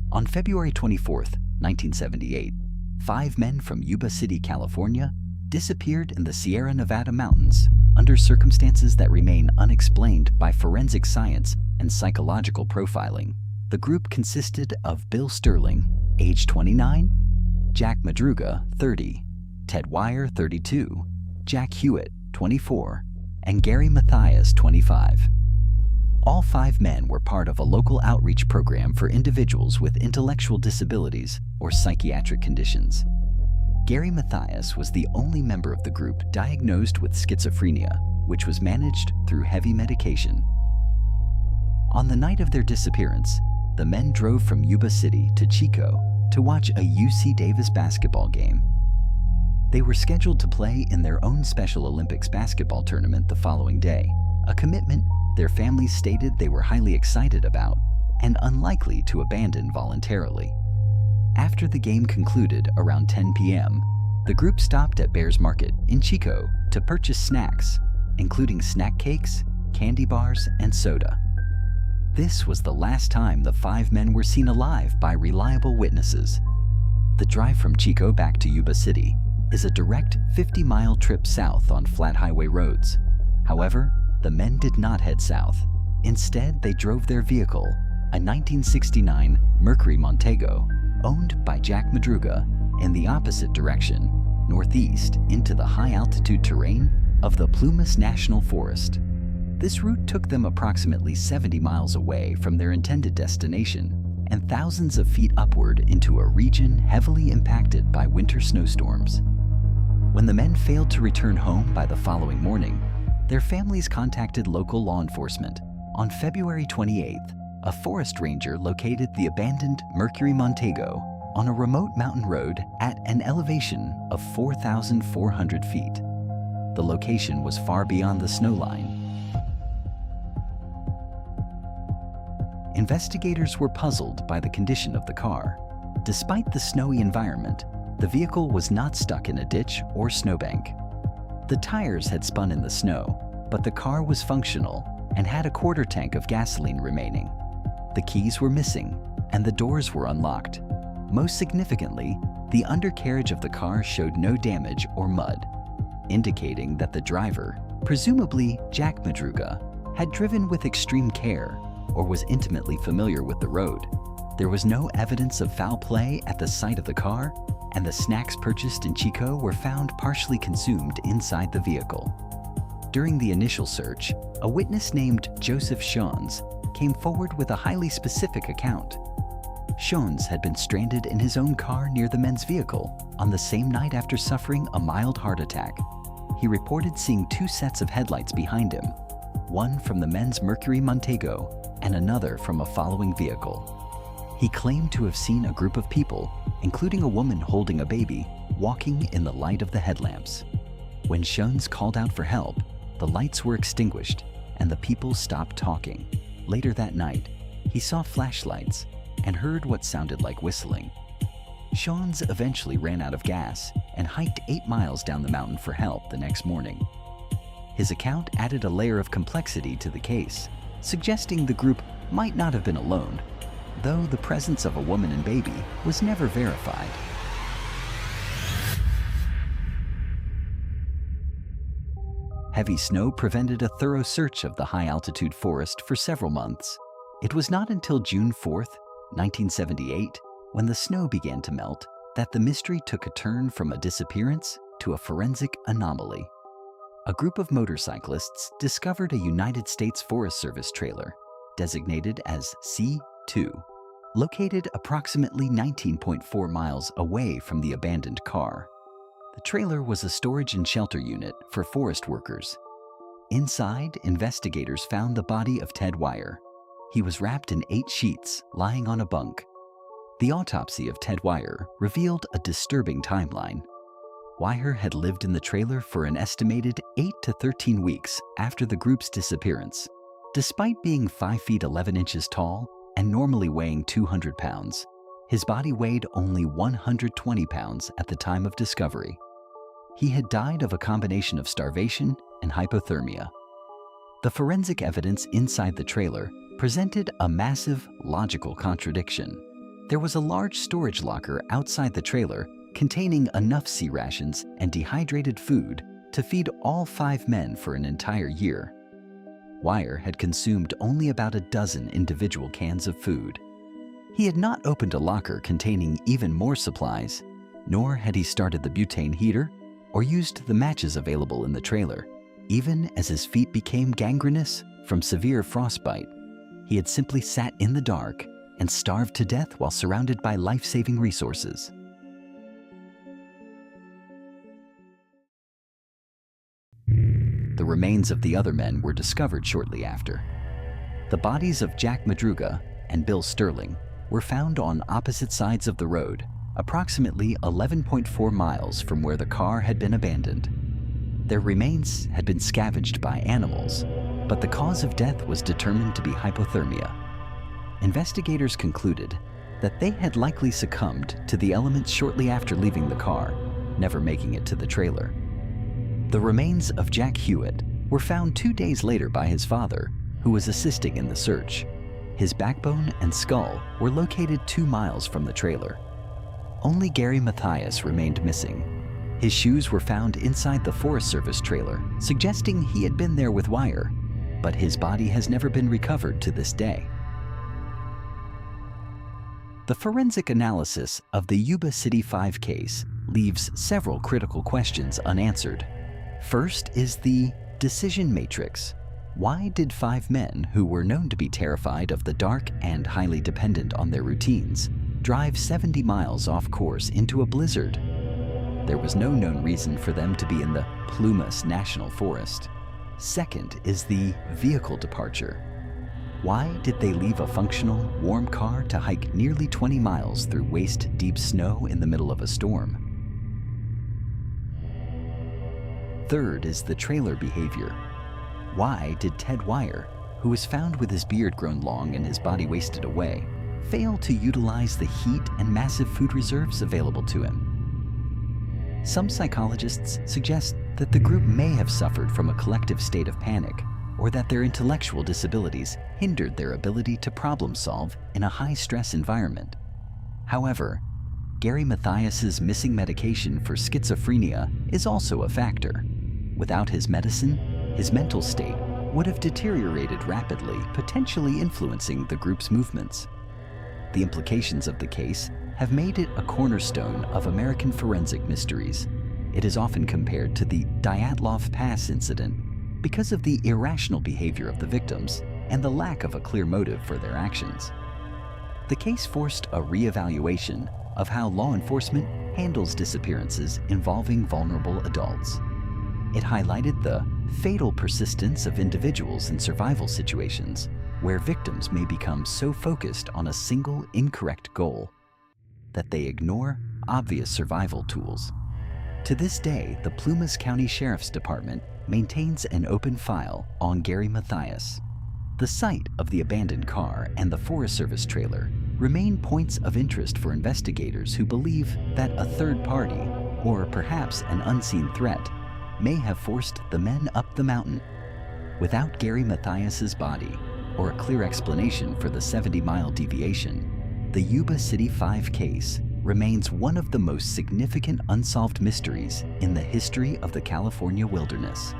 On February 24, 1978, 5 men from Yuba City, California, disappeared in the Sierra Nevada mountains under circumstances that remain unexplained by forensic science and psychological profiling. The group consisted of Bill Sterling, age 29, Jack Madruga, 30, Ted Wire, 32, Jack Hewitt, 24, and Gary Mathias, 25. All 5 men were part of a local outreach program for individuals with intellectual disabilities or psychiatric conditions. Gary Mathias was the only member of the group diagnosed with schizophrenia, which was managed through heavy medication. On the night of their disappearance, the men drove from Yuba City to Chico to watch a UC Davis basketball game. They were scheduled to play in their own Special Olympics basketball tournament the following day, a commitment their families stated they were highly excited about and unlikely to abandon voluntarily. After the game concluded around 10 p.m., the group stopped at Bears Market in Chico to purchase snacks, including snack cakes, candy bars, and soda. This was the last time the 5 men were seen alive by reliable witnesses. The drive from Chico back to Yuba City is a direct 50-mile trip south on flat highway roads. However, the men did not head south. Instead, they drove their vehicle, a 1969 Mercury Montego, owned by Jack Madruga, in the opposite direction, northeast into the high-altitude terrain of the Plumas National Forest. This route took them approximately 70 miles away from their intended destination and thousands of feet upward into a region heavily impacted by winter snowstorms. When the men failed to return home by the following morning, their families contacted local law enforcement. On February 28th, a forest ranger located the abandoned Mercury Montego on a remote mountain road at an elevation of 4,400 feet. The location was far beyond the snow line. Investigators were puzzled by the condition of the car. Despite the snowy environment, the vehicle was not stuck in a ditch or snowbank. The tires had spun in the snow, but the car was functional and had a quarter tank of gasoline remaining. The keys were missing, and the doors were unlocked. Most significantly, the undercarriage of the car showed no damage or mud, indicating that the driver, presumably Jack Madruga, had driven with extreme care or was intimately familiar with the road. There was no evidence of foul play at the site of the car, and the snacks purchased in Chico were found partially consumed inside the vehicle. During the initial search, a witness named Joseph Shones came forward with a highly specific account. Shones had been stranded in his own car near the men's vehicle on the same night after suffering a mild heart attack. He reported seeing 2 sets of headlights behind him, one from the men's Mercury Montego and another from a following vehicle. He claimed to have seen a group of people, including a woman holding a baby, walking in the light of the headlamps. When Shones called out for help, the lights were extinguished and the people stopped talking. Later that night, he saw flashlights and heard what sounded like whistling. Shones eventually ran out of gas and hiked 8 miles down the mountain for help the next morning. His account added a layer of complexity to the case, suggesting the group might not have been alone, though the presence of a woman and baby was never verified. Heavy snow prevented a thorough search of the high-altitude forest for several months. It was not until June 4, 1978, when the snow began to melt, that the mystery took a turn from a disappearance to a forensic anomaly. A group of motorcyclists discovered a United States Forest Service trailer, designated as C2, located approximately 19.4 miles away from the abandoned car. The trailer was a storage and shelter unit for forest workers. Inside, investigators found the body of Ted Wire. He was wrapped in 8 sheets, lying on a bunk. The autopsy of Ted Wire revealed a disturbing timeline. Wire had lived in the trailer for an estimated 8 to 13 weeks after the group's disappearance. Despite being 5 feet 11 inches tall and normally weighing 200 pounds, his body weighed only 120 pounds at the time of discovery. He had died of a combination of starvation and hypothermia. The forensic evidence inside the trailer presented a massive logical contradiction. There was a large storage locker outside the trailer containing enough sea rations and dehydrated food to feed all 5 men for an entire year. Wire had consumed only about a dozen individual cans of food. He had not opened a locker containing even more supplies, nor had he started the butane heater or used the matches available in the trailer. Even as his feet became gangrenous from severe frostbite, he had simply sat in the dark and starved to death while surrounded by life-saving resources. The remains of the other men were discovered shortly after. The bodies of Jack Madruga and Bill Sterling were found on opposite sides of the road, approximately 11.4 miles from where the car had been abandoned. Their remains had been scavenged by animals, but the cause of death was determined to be hypothermia. Investigators concluded that they had likely succumbed to the elements shortly after leaving the car, never making it to the trailer. The remains of Jack Hewitt were found 2 days later by his father, who was assisting in the search. His backbone and skull were located 2 miles from the trailer. Only Gary Mathias remained missing. His shoes were found inside the Forest Service trailer, suggesting he had been there with Wire, but his body has never been recovered to this day. The forensic analysis of the Yuba City Five case leaves several critical questions unanswered. First is the decision matrix. Why did 5 men who were known to be terrified of the dark and highly dependent on their routines drive 70 miles off course into a blizzard? There was no known reason for them to be in the Plumas National Forest. Second is the vehicle departure. Why did they leave a functional, warm car to hike nearly 20 miles through waist-deep snow in the middle of a storm? Third is the trailer behavior. Why did Ted Wire, who was found with his beard grown long and his body wasted away, fail to utilize the heat and massive food reserves available to him? Some psychologists suggest that the group may have suffered from a collective state of panic, or that their intellectual disabilities hindered their ability to problem solve in a high-stress environment. However, Gary Mathias's missing medication for schizophrenia is also a factor. Without his medicine, his mental state would have deteriorated rapidly, potentially influencing the group's movements. The implications of the case have made it a cornerstone of American forensic mysteries. It is often compared to the Dyatlov Pass incident because of the irrational behavior of the victims and the lack of a clear motive for their actions. The case forced a reevaluation of how law enforcement handles disappearances involving vulnerable adults. It highlighted the fatal persistence of individuals in survival situations where victims may become so focused on a single incorrect goal that they ignore obvious survival tools. To this day, the Plumas County Sheriff's Department maintains an open file on Gary Mathias. The site of the abandoned car and the Forest Service trailer remain points of interest for investigators who believe that a third party, or perhaps an unseen threat, may have forced the men up the mountain. Without Gary Mathias's body, or a clear explanation for the 70-mile deviation, the Yuba City Five case remains one of the most significant unsolved mysteries in the history of the California wilderness.